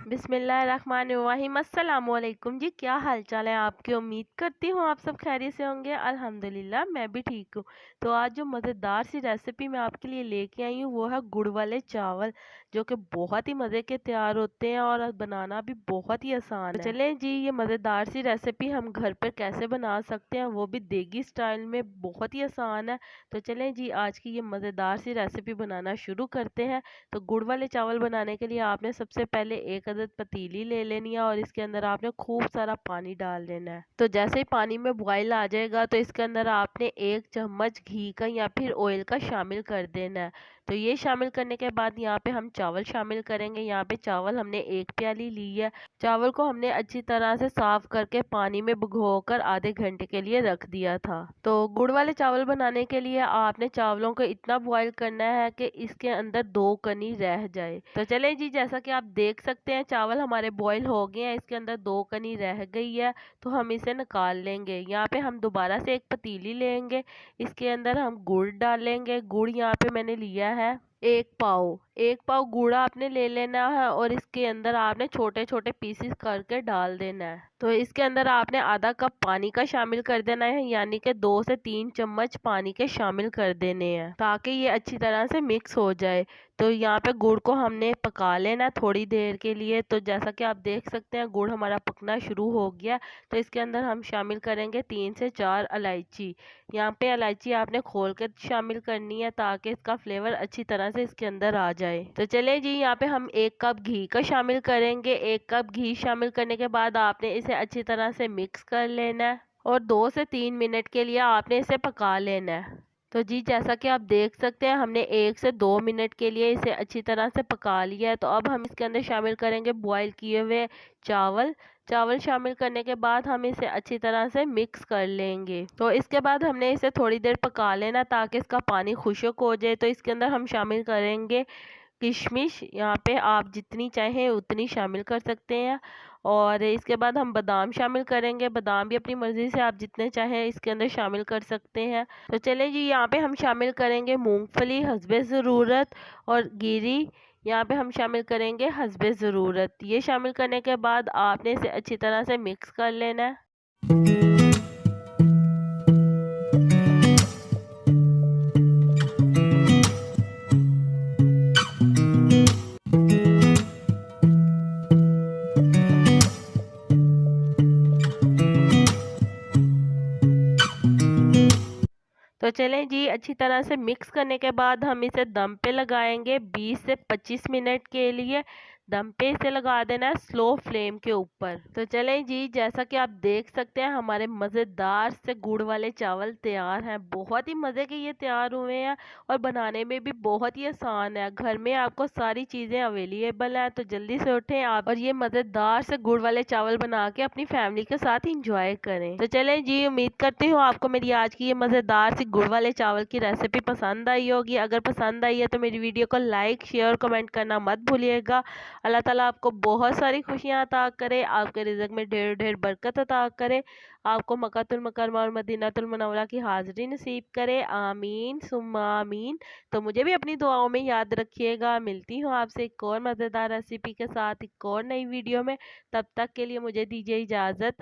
बिस्मिल्लाहिर्रहमानिर्रहीम। अस्सलाम वालेकुम जी, क्या हाल चाल है आपकी। उम्मीद करती हूँ आप सब खैरियत से होंगे। अल्हम्दुलिल्लाह मैं भी ठीक हूँ। तो आज जो मज़ेदार सी रेसिपी मैं आपके लिए लेके आई हूँ वो है गुड़ वाले चावल, जो कि बहुत ही मज़े के तैयार होते हैं और बनाना भी बहुत ही आसान है। तो चलें जी, ये मज़ेदार सी रेसिपी हम घर पर कैसे बना सकते हैं, वो भी देगी स्टाइल में, बहुत ही आसान है। तो चलें जी, आज की ये मज़ेदार सी रेसिपी बनाना शुरू करते हैं। तो गुड़ वाले चावल बनाने के लिए आपने सबसे पहले एक अदद पतीली ले लेनी है और इसके अंदर आपने खूब सारा पानी डाल देना है। तो जैसे ही पानी में बॉईल आ जाएगा तो इसके अंदर आपने 1 चम्मच घी का या फिर ऑयल का शामिल कर देना है। तो ये शामिल करने के बाद यहाँ पे हम चावल शामिल करेंगे। यहाँ पे चावल हमने 1 प्याली ली है। चावल को हमने अच्छी तरह से साफ करके पानी में भिगोकर आधे घंटे के लिए रख दिया था। तो गुड़ वाले चावल बनाने के लिए आपने चावलों को इतना बॉईल करना है कि इसके अंदर 2 कनी रह जाए। तो चले जी, जैसा कि आप देख सकते हैं चावल हमारे बॉईल हो गए हैं, इसके अंदर 2 कनी रह गई है। तो हम इसे निकाल लेंगे। यहाँ पे हम दोबारा से एक पतीली लेंगे, इसके अंदर हम गुड़ डालेंगे। गुड़ यहाँ पे मैंने लिया है 1 पाव। 1 पाव गुड़ आपने ले लेना है और इसके अंदर आपने छोटे छोटे पीसेस करके डाल देना है। तो इसके अंदर आपने आधा कप पानी का शामिल कर देना है, यानी कि 2 से 3 चम्मच पानी के शामिल कर देने हैं ताकि ये अच्छी तरह से मिक्स हो जाए। तो यहाँ पे गुड़ को हमने पका लेना है थोड़ी देर के लिए। तो जैसा कि आप देख सकते हैं गुड़ हमारा पकना शुरू हो गया। तो इसके अंदर हम शामिल करेंगे 3 से 4 इलायची। यहाँ पे इलायची आपने खोल कर शामिल करनी है ताकि इसका फ्लेवर अच्छी तरह से इसके अंदर आ जाए। तो चले जी, यहाँ पे हम 1 कप घी का शामिल करेंगे। 1 कप घी शामिल करने के बाद आपने इसे अच्छी तरह से मिक्स कर लेना है और 2 से 3 मिनट के लिए आपने इसे पका लेना है। तो जी, जैसा कि आप देख सकते हैं हमने 1 से 2 मिनट के लिए इसे अच्छी तरह से पका लिया है। तो अब हम इसके अंदर शामिल करेंगे बॉईल किए हुए चावल। चावल शामिल करने के बाद हम इसे अच्छी तरह से मिक्स कर लेंगे। तो इसके बाद हमने इसे थोड़ी देर पका लेना ताकि इसका पानी खुश्क हो जाए। तो इसके अंदर हम शामिल करेंगे किशमिश। यहाँ पे आप जितनी चाहें उतनी शामिल कर सकते हैं। और इसके बाद हम बादाम शामिल करेंगे। बादाम भी अपनी मर्ज़ी से आप जितने चाहें इसके अंदर शामिल कर सकते हैं। तो चलें जी, यहाँ पे हम शामिल करेंगे मूंगफली हस्बे ज़रूरत और गिरी यहाँ पे हम शामिल करेंगे हस्बे ज़रूरत। ये शामिल करने के बाद आपने इसे अच्छी तरह से मिक्स कर लेना है। तो चलें जी, अच्छी तरह से मिक्स करने के बाद हम इसे दम पे लगाएंगे 20 से 25 मिनट के लिए। दम पे इसे लगा देना है स्लो फ्लेम के ऊपर। तो चलें जी, जैसा कि आप देख सकते हैं हमारे मज़ेदार से गुड़ वाले चावल तैयार हैं। बहुत ही मज़े के ये तैयार हुए हैं और बनाने में भी बहुत ही आसान है। घर में आपको सारी चीज़ें अवेलेबल हैं, तो जल्दी से उठें आप और ये मज़ेदार से गुड़ वाले चावल बना के अपनी फैमिली के साथ इंजॉय करें। तो चलें जी, उम्मीद करती हूँ आपको मेरी आज की ये मज़ेदार सी गुड़ वाले चावल की रेसिपी पसंद आई होगी। अगर पसंद आई है तो मेरी वीडियो को लाइक शेयर और कमेंट करना मत भूलिएगा। अल्लाह ताला आपको बहुत सारी खुशियाँ अता करे, आपके रिज़्क़ में ढेर ढेर बरकत अता करे, आपको मक्कातुल मुकर्रमा और मदीनातुल मुनव्वरा की हाज़िरी नसीब करे। आमीन सुम्मा आमीन। तो मुझे भी अपनी दुआओं में याद रखिएगा। मिलती हूँ आपसे एक और मज़ेदार रेसिपी के साथ एक और नई वीडियो में। तब तक के लिए मुझे दीजिए इजाज़त।